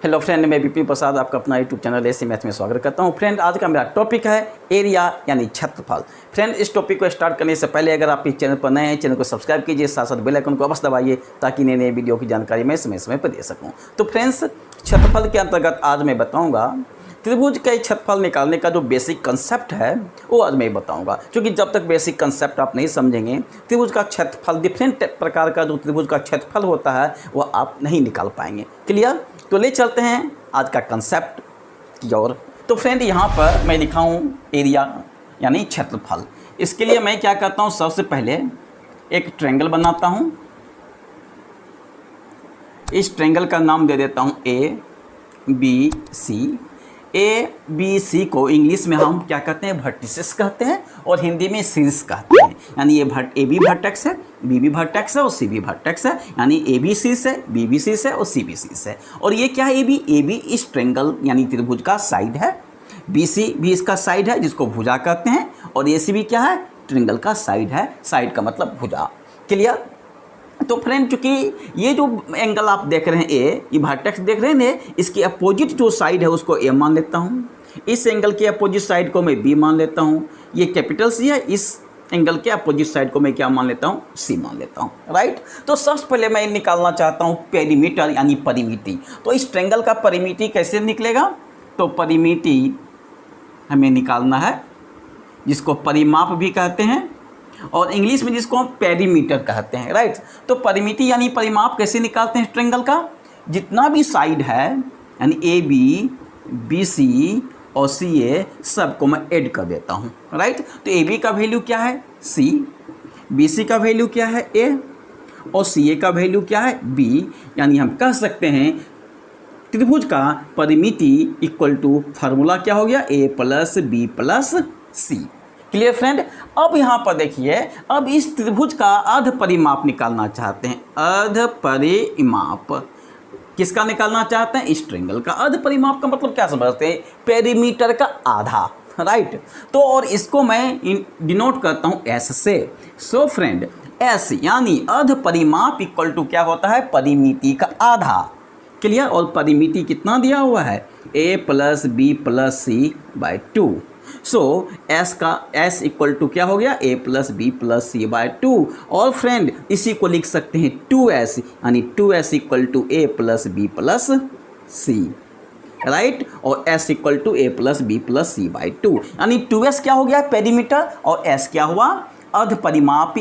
Hello friend, मैं विपिन प्रसाद आपका अपना यूट्यूब चैनल ऐसे मैथ में स्वागत करता हूं। फ्रेंड, आज का मेरा टॉपिक है एरिया यानी क्षेत्रफल। फ्रेंड, इस टॉपिक को स्टार्ट करने से पहले अगर आप इस चैनल पर नए हैं, चैनल को सब्सक्राइब कीजिए, साथ साथ बेल आइकन को अवश्य दबाइए ताकि नए नए वीडियो की जानकारी मैं समय समय पर दे सकूँ। तो फ्रेंड्स, क्षेत्रफल के अंतर्गत आज मैं बताऊँगा त्रिभुज के क्षेत्रफल निकालने का जो बेसिक कंसेप्ट है वो आज मैं बताऊंगा, क्योंकि जब तक बेसिक कंसेप्ट आप नहीं समझेंगे त्रिभुज का क्षेत्रफल, डिफरेंट प्रकार का जो त्रिभुज का क्षेत्रफल होता है वो आप नहीं निकाल पाएंगे। क्लियर? तो ले चलते हैं आज का कंसेप्ट की ओर। तो फ्रेंड, यहाँ पर मैं लिखा हूँ एरिया यानी क्षेत्रफल। इसके लिए मैं क्या करता हूँ, सबसे पहले एक ट्रायंगल बनाता हूँ। इस ट्रायंगल का नाम दे देता हूँ ए बी सी। ए बी सी को इंग्लिश में हम क्या कहते हैं, वर्टिसेस कहते हैं, और हिंदी में शीर्ष कहते हैं। यानी ए बी वर्टेक्स है, बी बी वर्टेक्स है और सी बी वर्टेक्स है। यानी ए बी शीर्ष है, बी बी शीर्ष है और सी बी शीर्ष है। और ये क्या है, ए बी इस ट्रायंगल यानी त्रिभुज का साइड है, बी सी भी इसका साइड है जिसको भुजा कहते हैं, और ए सी भी क्या है, ट्रायंगल का साइड है। साइड का मतलब भुजा। क्लियर? तो फ्रेंड, चूँकि ये जो एंगल आप देख रहे हैं ये वर्टेक्स देख रहे हैं, इसकी अपोजिट जो साइड है उसको ए मान लेता हूँ। इस एंगल के अपोजिट साइड को मैं बी मान लेता हूँ। ये कैपिटल सी है, इस एंगल के अपोजिट साइड को मैं क्या मान लेता हूँ, सी मान लेता हूँ। राइट? तो सबसे पहले मैं निकालना चाहता हूँ पेरीमीटर यानी परिमिति। तो इस ट्रायंगल का परिमिति कैसे निकलेगा? तो परिमिति हमें निकालना है, जिसको परिमाप भी कहते हैं और इंग्लिश में जिसको हम पेरीमीटर कहते हैं। राइट? तो परिमिति यानी परिमाप कैसे निकालते हैं ट्रायंगल का? जितना भी साइड है यानी ए बी, बी सी और सी ए, सबको मैं ऐड कर देता हूँ। राइट? तो ए बी का वैल्यू क्या है, सी, बी सी का वैल्यू क्या है, ए, और सी ए का वैल्यू क्या है, बी। यानी हम कह सकते हैं त्रिभुज का परिमिति इक्वल टू फार्मूला क्या हो गया, A plus B plus C. Clear friend? अब यहाँ पर देखिए, अब इस त्रिभुज का अर्ध परिमाप निकालना चाहते हैं। अर्ध परिमाप किसका निकालना चाहते हैं? इस ट्रायंगल का। अर्ध परिमाप का मतलब क्या समझते हैं? पेरीमीटर का आधा। राइट? तो और इसको मैं डिनोट करता हूँ एस से। सो फ्रेंड, एस यानी अर्ध परिमाप इक्वल टू क्या होता है, परिमिति का आधा। क्लियर? और परिमिति कितना दिया हुआ है, A plus B plus C by 2। So S equal to क्या हो गया, A plus B plus C by 2। और फ्रेंड, इसी को लिख सकते हैं 2s, यानी 2s equal to A plus B plus C. Right? और s equal to A plus B plus C by 2। यानी 2s क्या हो गया, पेरीमीटर, और s क्या हुआ, अर्ध परिमाप।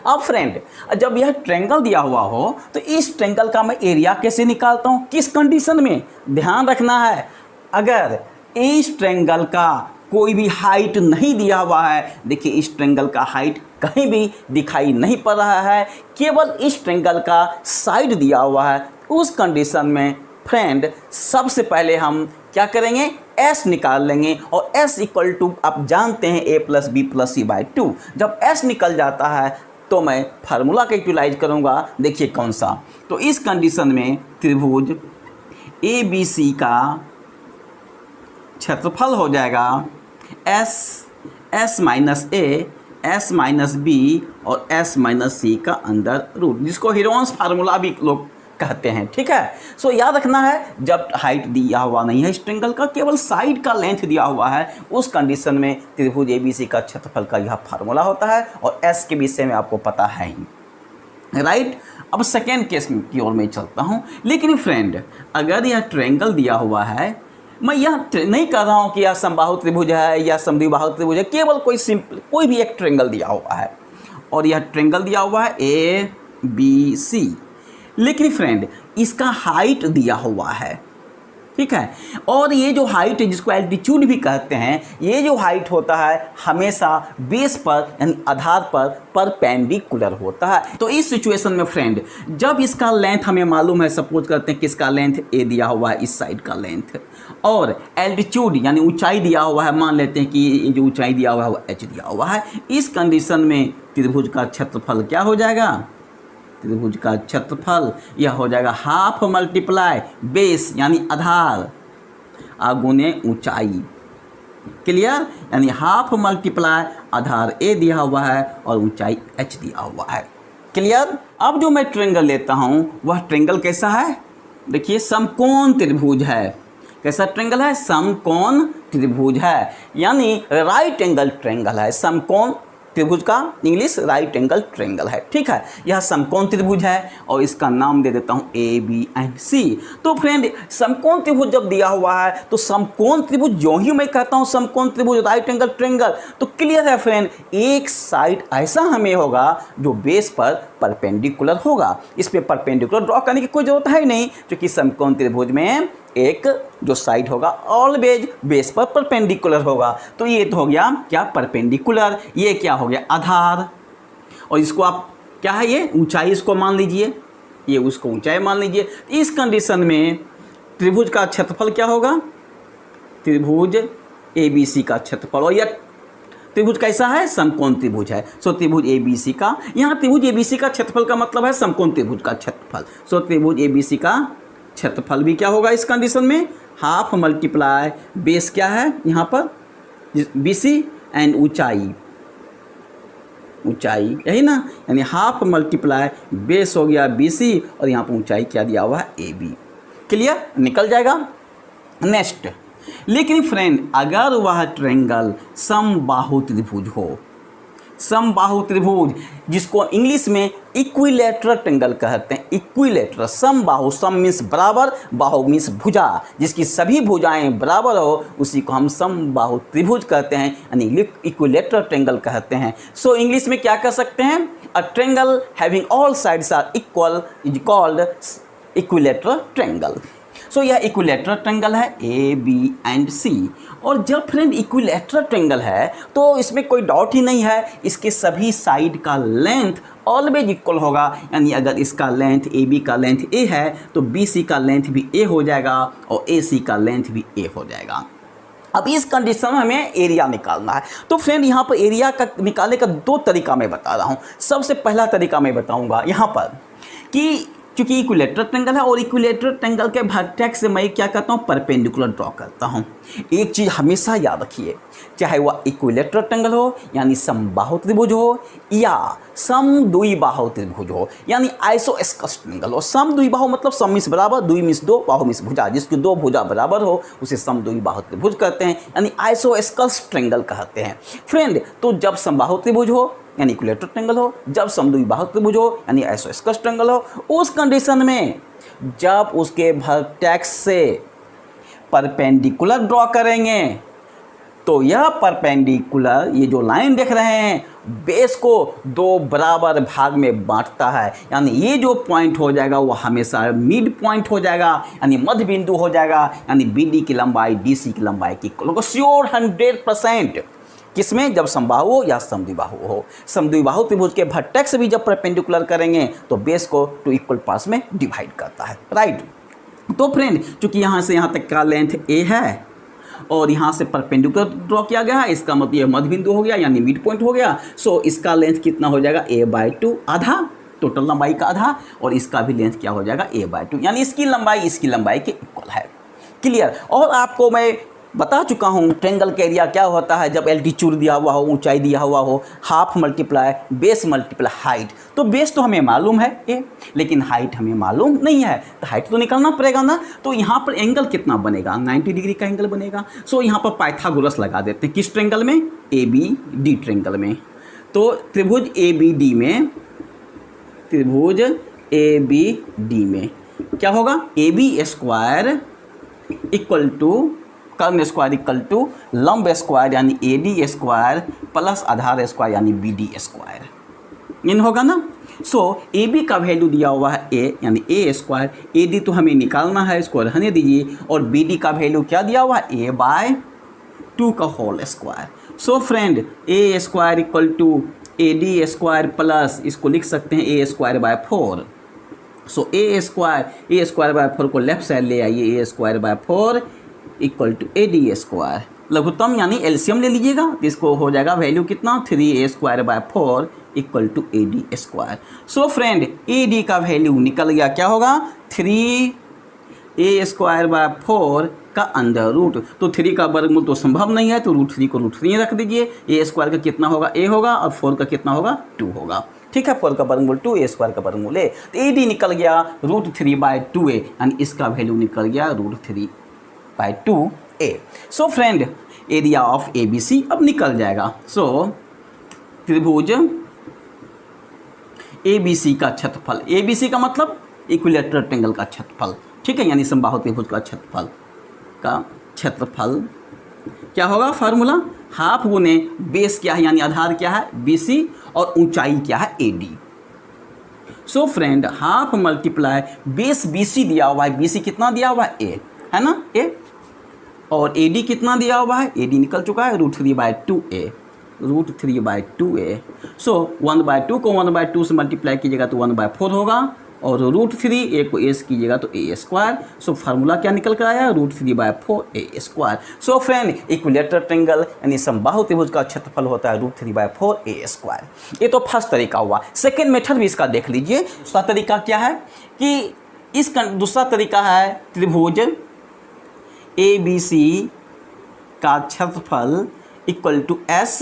अब फ्रेंड, जब यह ट्रायंगल दिया हुआ हो तो इस ट्रायंगल का मैं एरिया कैसे निकालता हूँ, किस कंडीशन में? ध्यान रखना है, अगर इस ट्रायंगल का कोई भी हाइट नहीं दिया हुआ है, देखिए इस ट्रायंगल का हाइट कहीं भी दिखाई नहीं पड़ रहा है, केवल इस ट्रायंगल का साइड दिया हुआ है, उस कंडीशन में फ्रेंड सबसे पहले हम क्या करेंगे, s निकाल लेंगे। और s इक्वल टू आप जानते हैं A plus B plus C by 2। जब s निकल जाता है तो मैं फार्मूला का यूटिलाइज करूँगा। देखिए कौन सा? तो इस कंडीशन में त्रिभुज ए बी सी का क्षेत्रफल हो जाएगा एस माइनस ए, एस माइनस बी और एस माइनस सी का अंडर रूट, जिसको हीरोन्स फार्मूला भी लोग कहते हैं। ठीक है? सो याद रखना है, जब हाइट दिया हुआ नहीं है इस ट्रायंगल का, केवल साइड का लेंथ दिया हुआ है, उस कंडीशन में त्रिभुज ए बी सी का क्षेत्रफल का यह फार्मूला होता है। और एस के विषय में आपको पता है ही। राइट? अब सेकेंड केस की ओर मैं चलता हूँ। लेकिन फ्रेंड, अगर यह ट्रायंगल दिया हुआ है, मैं यह नहीं कह रहा हूँ कि यह समबाहु त्रिभुज है या समद्विबाहु त्रिभुज है, केवल कोई भी एक ट्रायंगल दिया हुआ है, और यह ट्रायंगल दिया हुआ है ए बी सी। लेकिन फ्रेंड, इसका हाइट दिया हुआ है। ठीक है? और ये जो हाइट है, जिसको एल्टीट्यूड भी कहते हैं, ये जो हाइट होता है हमेशा बेस पर यानी आधार पर परपेंडिकुलर होता है। तो इस सिचुएशन में फ्रेंड, जब इसका लेंथ हमें मालूम है, सपोज करते हैं किसका लेंथ ए दिया हुआ है, इस साइड का लेंथ, और एल्टीट्यूड यानी ऊंचाई दिया हुआ है, मान लेते हैं कि ये जो ऊंचाई दिया हुआ है वो h दिया हुआ है। इस कंडीशन में त्रिभुज का क्षेत्रफल क्या हो जाएगा, त्रिभुज का क्षेत्रफल यह हो जाएगा हाफ मल्टीप्लाई बेस यानी आधार गुने ऊंचाई। क्लियर? यानी हाफ मल्टीप्लाई आधार ए दिया हुआ है और ऊंचाई h दिया हुआ है। क्लियर? अब जो मैं ट्रायंगल लेता हूँ वह ट्रायंगल कैसा है, देखिए समकोण त्रिभुज है। कैसा ट्रेंगल है? समकोण त्रिभुज है, यानी राइट एंगल ट्रेंगल है। समकोण त्रिभुज का इंग्लिश राइट एंगल ट्रेंगल है। ठीक है, यह समकोण त्रिभुज है और इसका नाम दे देता हूँ ए, बी एंड सी। तो फ्रेंड समकोण त्रिभुज जब दिया हुआ है तो समकोण त्रिभुज जो ही मैं कहता हूँ समकोण त्रिभुज राइट एंगल ट्रेंगल, तो क्लियर है फ्रेंड, एक साइड ऐसा हमें होगा जो बेस पर परपेंडिकुलर होगा। इस पे परपेंडिकुलर ड्रॉ करने की कोई जरूरत है ही नहीं, क्योंकि समकोण त्रिभुज में एक जो साइड होगा ऑलवेज बेस पर परपेंडिकुलर होगा। तो ये तो हो गया क्या? परपेंडिकुलर। ये क्या हो गया? आधार। और इसको आप क्या है, ये ऊंचाई इसको मान लीजिए, ये उसको ऊंचाई मान लीजिए। इस कंडीशन में त्रिभुज का क्षेत्रफल क्या होगा? त्रिभुज ABC का क्षेत्रफल। और यह त्रिभुज कैसा है? समकोण त्रिभुज है। सो त्रिभुज ABC का, यहाँ त्रिभुज ABC का क्षेत्रफल का मतलब है समकोण त्रिभुज का क्षेत्रफल। सो त्रिभुज ABC का क्षेत्रफल भी क्या होगा इस कंडीशन में? हाफ मल्टीप्लाई बेस क्या है यहाँ पर? BC एंड ऊंचाई, ऊंचाई यही ना, यानी हाफ मल्टीप्लाई बेस हो गया BC और यहाँ पर ऊंचाई क्या दिया हुआ है? AB। क्लियर? निकल जाएगा। नेक्स्ट, लेकिन फ्रेंड अगर वह ट्रायंगल समबाहु त्रिभुज हो, समबाहु त्रिभुज जिसको इंग्लिश में इक्विलैटरल ट्रायंगल कहते हैं। इक्विलैटरल, समबाहु, सम मीन्स बराबर, बाहु मीन्स भुजा, जिसकी सभी भुजाएं बराबर हो उसी को हम समबाहु त्रिभुज कहते हैं, यानी इक्विलैटरल ट्रायंगल कहते हैं। सो इंग्लिश में क्या कह सकते हैं? A triangle having all sides are equal is called equilateral triangle. So यह इक्विलैटरल ट्रायंगल है ए, बी एंड सी। और जब फ्रेंड इक्विलैटरल ट्रायंगल है तो इसमें कोई डाउट ही नहीं है, इसके सभी साइड का लेंथ ऑलवेज इक्वल होगा। यानी अगर इसका लेंथ ए बी का लेंथ ए है तो बी सी का लेंथ भी ए हो जाएगा और ए सी का लेंथ भी ए हो जाएगा। अब इस कंडीशन में हमें एरिया निकालना है। तो फ्रेंड यहाँ पर एरिया का निकालने का दो तरीका मैं बता रहा हूँ। सबसे पहला तरीका मैं बताऊँगा यहाँ पर कि क्योंकि इक्विलैटरल ट्रायंगल है और इक्विलैटरल ट्रायंगल के वर्टेक्स से मैं क्या करता हूँ? परपेंडिकुलर ड्रॉ करता हूँ। एक चीज़ हमेशा याद रखिए, चाहे वह इक्विलैटरल ट्रायंगल हो यानी समबाहु त्रिभुज हो या समद्विबाहु त्रिभुज हो यानी आइसोस्केलस ट्रायंगल हो। समद्विबाहु मतलब सम मीन्स बराबर, द्वि मीन्स दो, बाहु मीन्स भुजा, जिसकी दो भुजा बराबर हो उसे समद्विबाहु त्रिभुज कहते हैं, यानी आइसोस्केलस ट्रायंगल कहते हैं। फ्रेंड तो जब समबाहु त्रिभुज हो यानी इक्विलैटरल ट्रायंगल हो, जब समद्विबाहु त्रिभुज हो यानी आइसोस्केलस ट्रायंगल हो, उस कंडीशन में जब उसके वर्टेक्स से परपेंडिकुलर ड्रॉ करेंगे तो यह परपेंडिकुलर, ये जो लाइन देख रहे हैं, बेस को दो बराबर भाग में बांटता है। यानी ये जो पॉइंट हो जाएगा वो हमेशा मिड पॉइंट हो जाएगा, यानी मध्य बिंदु हो जाएगा, यानी BD की लंबाई DC की लंबाई की इक्वल होगा। श्योर 100%। किसमें? जब समबाहु हो या समद्विबाहु हो। समद्विबाहु त्रिभुज के वर्टेक्स भी जब परपेंडिकुलर करेंगे तो बेस को टू इक्वल पार्ट्स में डिवाइड करता है। राइट। तो फ्रेंड चूंकि यहाँ से यहाँ तक का लेंथ A है और यहाँ से परपेंडिकुलर ड्रॉ किया गया है, इसका मतलब ये मध्य बिंदु हो गया यानी मिड पॉइंट हो गया। सो इसका लेंथ कितना हो जाएगा? A/2, आधा, टोटल लंबाई का आधा, और इसका भी लेंथ क्या हो जाएगा? A/2, यानी इसकी लंबाई के इक्वल है। क्लियर? और आपको मैं बता चुका हूँ ट्रायंगल का एरिया क्या होता है जब एल्टीट्यूड दिया हुआ हो, ऊंचाई दिया हुआ हो, half multiply base multiply height. तो बेस तो हमें मालूम है ए, लेकिन हाइट हमें मालूम नहीं है, तो हाइट तो निकालना पड़ेगा ना। तो यहाँ पर एंगल कितना बनेगा? 90 डिग्री का एंगल बनेगा। सो यहाँ पर पाइथागोरस लगा देते हैं। किस ट्रायंगल में? ABD ट्रायंगल में। तो त्रिभुज ABD में, त्रिभुज ABD में क्या होगा? AB स्क्वायर इक्वल टू कर्ण स्क्वायर इक्वल टू लंब स्क्वायर यानी AD स्क्वायर प्लस आधार स्क्वायर यानी BD स्क्वायर, इन होगा ना। सो AB का वैल्यू दिया हुआ है A यानी A स्क्वायर, AD तो हमें निकालना है, इसको रहने दीजिए, और BD का वैल्यू क्या दिया हुआ है? A/2 का whole square. So friend A square equal to AD square plus इसको लिख सकते हैं A square by 4। So A square by 4 को लेफ्ट साइड ले आइए, A square by 4 equal to AD square, लघुत्तम यानी एलसीएम ले लीजिएगा, तो इसको हो जाएगा वैल्यू कितना? 3A square by 4 equal to AD square. So friend AD का वैल्यू निकल गया, क्या होगा? 3A स्क्वायर बाय 4 का अंडर रूट। तो 3 का वर्गमूल तो संभव नहीं है, तो √3 को √3 रख दीजिए। A स्क्वायर का कितना होगा? A होगा, और 4 का कितना होगा? 2 होगा। ठीक है, 4 का वर्गमूल 2, ए स्क्वायर का वर्गमूल ए। तो ए डी निकल गया √3/2a, यानी इसका वैल्यू निकल गया √3/2a। So friend, area of A B C अब निकल जाएगा। सो त्रिभुज ए बी सी का क्षेत्रफल, ए बी सी का मतलब इक्विलेटरल ट्रायंगल का क्षेत्रफल, ठीक है, यानी समबाहु त्रिभुज का क्षेत्रफल क्या होगा, फार्मूला हाफ गुने बेस क्या है, यानी आधार क्या है BC और ऊंचाई क्या है AD। So friend, half multiply base BC दिया हुआ है, BC कितना दिया हुआ है A, है ना A, और AD कितना दिया हुआ है, AD निकल चुका है √3/2a, √3/2a। सो 1/2 को 1/2 से मल्टीप्लाई कीजिएगा तो 1/4 होगा, और √3a को a से कीजिएगा तो a स्क्वायर। सो फार्मूला क्या निकल कर आया, √3/4a square. So friend, equilateral triangle यानी समबाहु त्रिभुज का क्षेत्रफल होता है √3/4a स्क्वायर। ये तो फर्स्ट तरीका हुआ। सेकेंड मेथड भी इसका देख लीजिए। दूसरा तरीका क्या है कि दूसरा तरीका है त्रिभुज ABC का क्षेत्रफल equal to S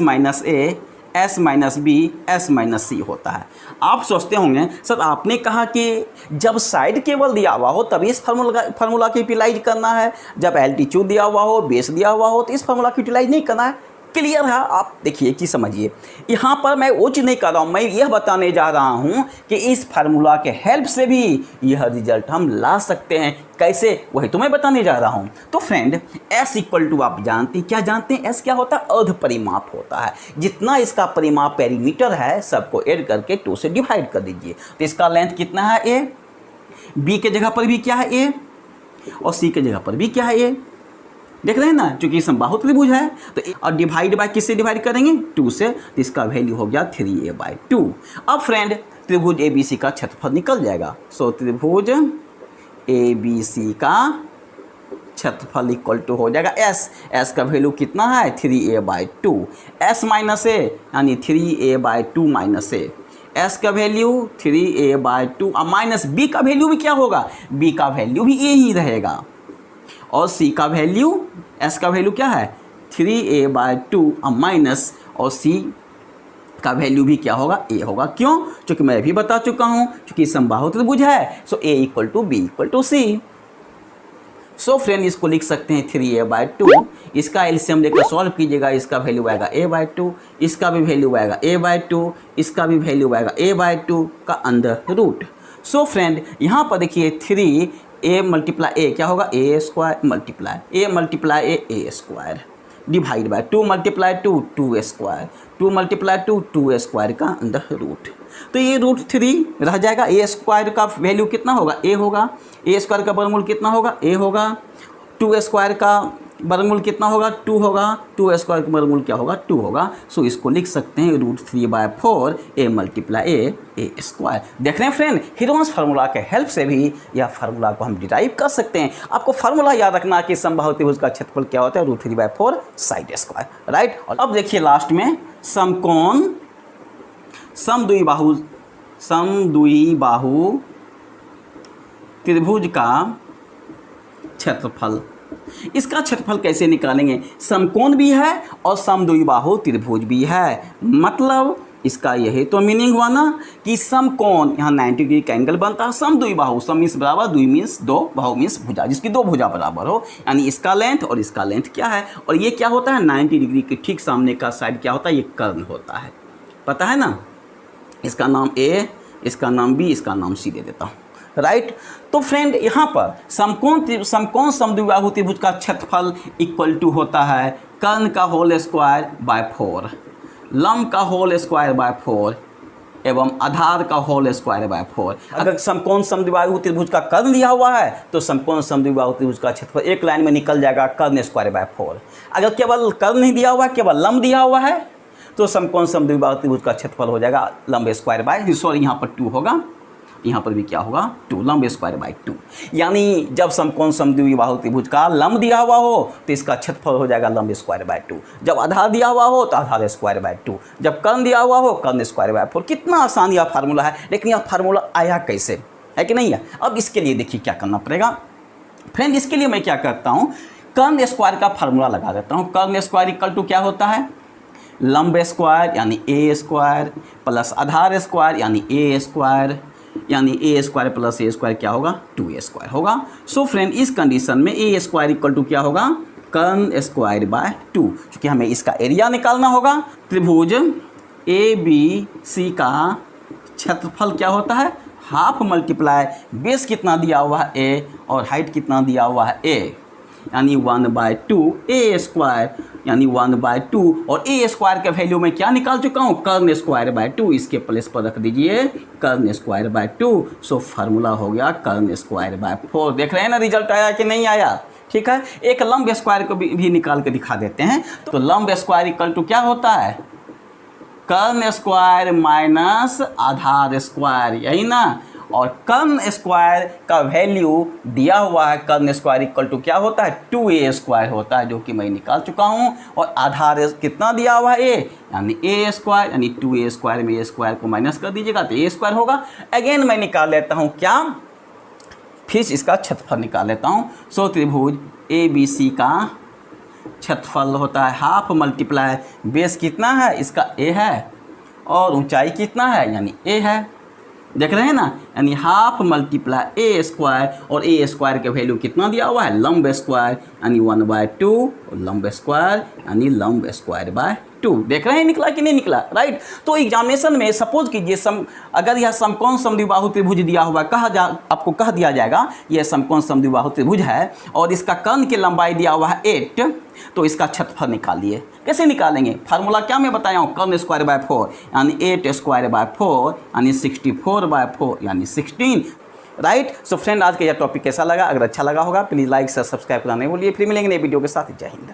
-A S-B S-C होता है। आप सोचते होंगे सर आपने कहा कि जब साइड केवल दिया हुआ हो तभी इस फार्मूला की यूटिलाइज करना है, जब एल्टीट्यूड दिया हुआ हो, बेस दिया हुआ हो तो इस फार्मूला की यूटिलाइज नहीं करना है। क्लियर है? आप देखिए कि समझिए, यहाँ पर मैं वो चीज़ नहीं कर रहा हूँ, मैं यह बताने जा रहा हूँ कि इस फार्मूला के हेल्प से भी यह रिजल्ट हम ला सकते हैं। कैसे, वही तो मैं बताने जा रहा हूँ। तो फ्रेंड, S इक्वल टू आप जानते हैं, क्या जानते हैं, S क्या होता है, अर्ध परिमाप होता है। जितना इसका परिमाप पेरीमीटर है सबको ऐड करके 2 से डिवाइड कर दीजिए। तो इसका लेंथ कितना है A, B के जगह पर भी क्या है A, और C के जगह पर भी क्या है A, देख रहे हैं ना, क्योंकि समबाहु त्रिभुज है। तो और डिवाइड बाय किससे डिवाइड करेंगे, 2 से, तो इसका वैल्यू हो गया 3a/2। अब फ्रेंड, त्रिभुज ABC का क्षेत्रफल निकल जाएगा। सो त्रिभुज ABC का क्षेत्रफल इक्वल टू हो जाएगा S का वैल्यू कितना है 3a/2, S - A यानी 3a/2 - A, S का वैल्यू 3a/2 और माइनस B का वैल्यू भी क्या होगा, B का वैल्यू भी A ही रहेगा, और C का वैल्यू, S का वैल्यू क्या है 3a/2 और माइनस, और C का वैल्यू भी क्या होगा, A होगा। क्यों? क्योंकि मैं भी बता चुका हूँ, क्योंकि समबाहु त्रिभुज है। सो A = B = C। So friend, इसको लिख सकते हैं 3a/2, इसका एलसीएम लेकर सॉल्व कीजिएगा, इसका वैल्यू आएगा a/2, इसका भी वैल्यू आएगा a/2, इसका भी वैल्यू आएगा a/2 का अंडर रूट। सो फ्रेंड, यहाँ पर देखिए 3a × a क्या होगा, a² × a square divide by 2 × 2 2 square, 2 × 2 2 square का अंडर रूट। तो ये √3 रह जाएगा। a स्क्वायर का वैल्यू कितना होगा, a होगा, a स्क्वायर का वर्गमूल कितना होगा, a होगा, 2 स्क्वायर का वर्गमूल कितना होगा, 2 होगा, 2 स्क्वायर का वर्गमूल क्या होगा, 2 होगा। सो इसको लिख सकते हैं √3/4 a × a स्क्वायर। देख रहे हैं फ्रेंड, हीरोन्स फार्मूला के हेल्प से भी यह फार्मूला को हम डिराइव कर सकते हैं। आपको फार्मूला याद रखना कि समबाहु त्रिभुज का क्षेत्रफल क्या होता है, √3/4 साइड स्क्वायर, राइट। और अब देखिए लास्ट में समकोण समद्विबाहु त्रिभुज का क्षेत्रफल। इसका क्षेत्रफल कैसे निकालेंगे, समकोण भी है और समद्विबाहु त्रिभुज भी है। मतलब इसका यही तो मीनिंग हुआ ना कि समकोण, यहाँ 90 डिग्री का एंगल बनता है। समद्विबाहु, सम मीन्स बराबर, द्वि मीन्स दो, बाहु मीन्स भुजा, जिसकी दो भुजा बराबर हो, यानी इसका लेंथ और इसका लेंथ क्या है। और ये क्या होता है, 90 डिग्री के ठीक सामने का साइड क्या होता है, ये कर्ण होता है, पता है ना। इसका नाम A, इसका नाम B, इसका नाम C दे देता हूँ, राइट। तो फ्रेंड, यहाँ पर समकोण समद्विबाहु त्रिभुज का क्षेत्रफल इक्वल टू होता है कर्ण का होल स्क्वायर बाय 4, लंब का होल स्क्वायर बाय 4 एवं आधार का होल स्क्वायर बाय 4। अगर समकोण समद्विबाहु त्रिभुज का कर्ण लिया हुआ है तो समकोण समद्विबाहु त्रिभुज का क्षेत्रफल एक लाइन में निकल जाएगा कर्ण स्क्वायर बाय 4। अगर केवल कर्ण नहीं दिया हुआ है, केवल लंब दिया हुआ है, तो समकोण समद्विबाहु त्रिभुज का क्षेत्रफल हो जाएगा लंब स्क्वायर बाय, सॉरी यहाँ पर 2 होगा, यहाँ पर भी क्या होगा 2, लंब स्क्वायर बाय 2। यानी जब समकोण समद्विबाहु त्रिभुज का लंब दिया हुआ हो तो इसका क्षेत्रफल हो जाएगा लंब स्क्वायर बाय 2, जब आधार दिया हुआ हो तो आधार स्क्वायर बाय 2, जब कर्ण दिया हुआ हो कर्ण स्क्वायर बाय 4। कितना आसान यह फार्मूला है, लेकिन यह फार्मूला आया कैसे, है कि नहीं है। अब इसके लिए देखिए क्या करना पड़ेगा फ्रेंड। इसके लिए मैं क्या करता हूँ, कर्ण स्क्वायर का फार्मूला लगा देता हूँ। कर्ण स्क्वायर इक्वल टू क्या होता है, लंब स्क्वायर यानी ए स्क्वायर प्लस आधार स्क्वायर यानी ए स्क्वायर, यानी ए स्क्वायर प्लस ए स्क्वायर क्या होगा, 2a स्क्वायर होगा। सो फ्रेंड इस कंडीशन में ए स्क्वायर इक्वल टू क्या होगा, कर्न स्क्वायर बाय 2, क्योंकि हमें इसका एरिया निकालना होगा। त्रिभुज ए बी सी का क्षेत्रफल क्या होता है, हाफ मल्टीप्लाई बेस कितना दिया हुआ है ए और हाइट कितना दिया हुआ है ए, यानी 1/2 ए स्क्वायर यानी 1/2, और ए स्क्वायर के वैल्यू में क्या निकाल चुका हूँ, कर्न स्क्वायर बाय 2, इसके प्लेस पर रख दीजिए कर्न स्क्वायर बाय 2। सो फार्मूला हो गया कर्न स्क्वायर बाय 4। देख रहे हैं ना रिजल्ट आया कि नहीं आया, ठीक है। एक लंब स्क्वायर को भी निकाल के दिखा देते हैं। तो लंब स्क्वायर इक्वल टू क्या होता है, कर्न स्क्वायर माइनस आधार स्क्वायर, यही ना। और कर्न स्क्वायर का वैल्यू दिया हुआ है, कर्न स्क्वायर इक्वल टू क्या होता है, 2a स्क्वायर होता है, जो कि मैं निकाल चुका हूँ। और आधार कितना दिया हुआ है a, यानी a स्क्वायर, यानी 2a स्क्वायर में a स्क्वायर को माइनस कर दीजिएगा तो a स्क्वायर होगा। अगेन मैं निकाल लेता हूँ क्या, फिर इसका क्षेत्रफल निकाल लेता हूँ। सो त्रिभुज ए बी सी का क्षेत्रफल होता है हाफ मल्टीप्लाई बेस कितना है, इसका a है, और ऊंचाई कितना है, यानी a है। देख रहे हैं ना, यानी हाफ मल्टीप्लाई ए स्क्वायर, और ए स्क्वायर के वैल्यू कितना दिया हुआ है, लंब स्क्वायर यानी 1/2, और लंब स्क्वायर यानी लंब स्क्वायर बाय 2। देख रहे हैं निकला कि नहीं निकला, राइट। तो एग्जामिनेशन में सपोज कीजिए अगर यह समकोण समद्विबाहु त्रिभुज दिया हुआ आपको कह दिया जाएगा यह समकोण समद्विबाहु त्रिभुज है और इसका कर्न की लंबाई दिया हुआ है 8, तो इसका क्षेत्रफल निकालिए। कैसे निकालेंगे, फार्मूला क्या मैं बताया हूँ, कर्न स्क्वायर बाय 4 यानी 8 स्क्वायर बाय 4 यानी 64/4 यानी 16, राइट। सो फ्रेंड आज का यह टॉपिक कैसा लगा, अगर अच्छा लगा होगा प्लीज़ लाइक से सब्सक्राइब करना नहीं भूलिए। फिर मिलेंगे नए वीडियो के साथ, जय हिंद।